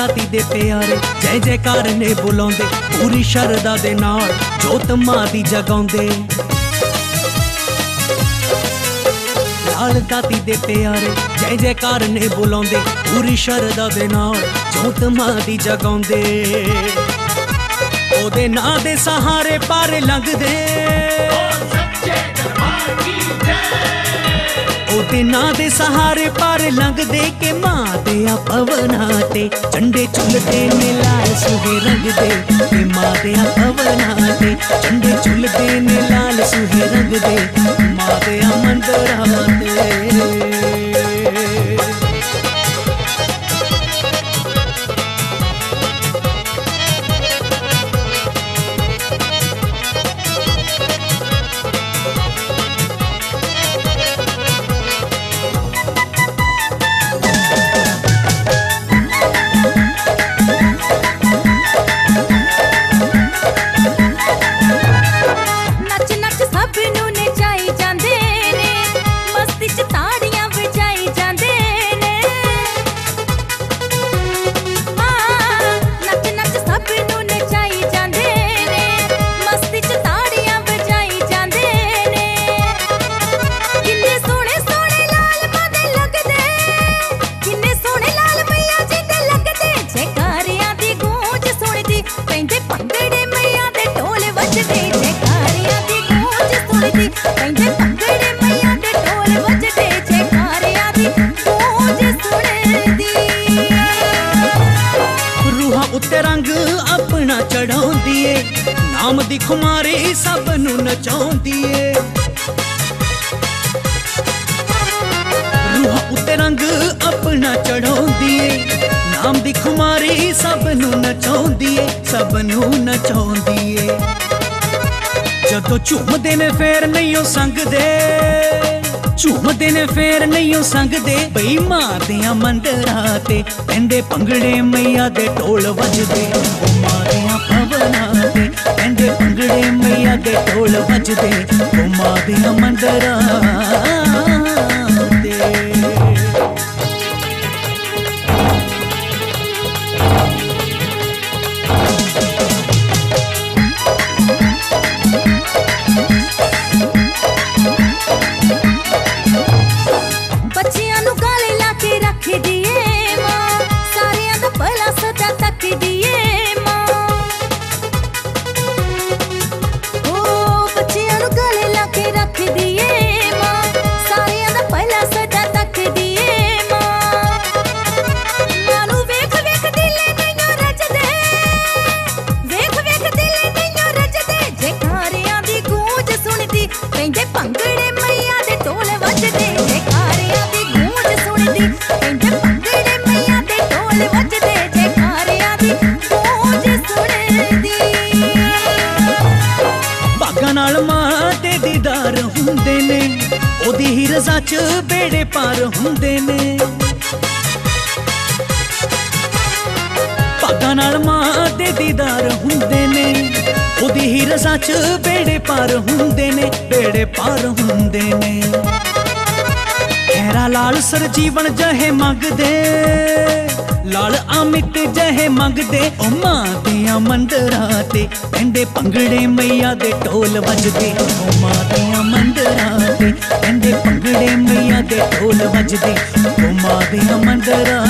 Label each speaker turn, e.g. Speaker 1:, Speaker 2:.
Speaker 1: दाती दे प्यारे जय जयकार ने बुलाउंदे पूरी शरदा दे नाल जोत मां दी जगाउंदे। लाल दाती दे प्यारे जय जयकार ने बुलाउंदे पूरी शरदा दे नाल जोत मां दी जगाउंदे। ओदे नां दे सहारे पार लंघदे ओदे नां दे सहारे पार लंघदे के मां दे पवना ते झंडे झुलदे ने लाल सुहे रंग दे के मां दे पवना ते झंडे झुलदे ने लाल सुहे रंग दे मां दे मंदरा ते। उत्ते रंग अपना चढ़ाउंदी ए नाम दी खुमारी सब नू नचाउंदी ए। रूह उत्ते रंग अपना चढ़ाउंदी ए नाम दी खुमारी सब नू नचाउंदी ए सब नू नचाउंदी ए। जदों झूमदे ने फेर नहीं संगदे झूमदे ने फेर नहीं संगदे बई मां दियां मंदरां ते पैंदे भंगड़े मैया दे ढोल वजदे ओ मां दियां भवनां ते पैंदे भंगड़े मैया दे ढोल वजदे ओ मां दियां मंदरां ते। नाल मां दे दीदार हुंदे ने ओदी ही रज़ा च बेड़े पार हुंदे ने। भागां नाल मां दे दीदार हुंदे ने ओदी ही रज़ा च बेड़े पार हुंदे ने बेड़े पार हुंदे ने। खैरा लाल सर जीवन जहे मंगदे लाल अमित जहे मंगदे ओ मां दियां मंदरां ते पैंदे भंगड़े मैया दे ढोल वजदे ओ मां दियां मंदरां ते पैंदे भंगड़े मैया दे ढोल वजदे ओ मां दियां मंदरां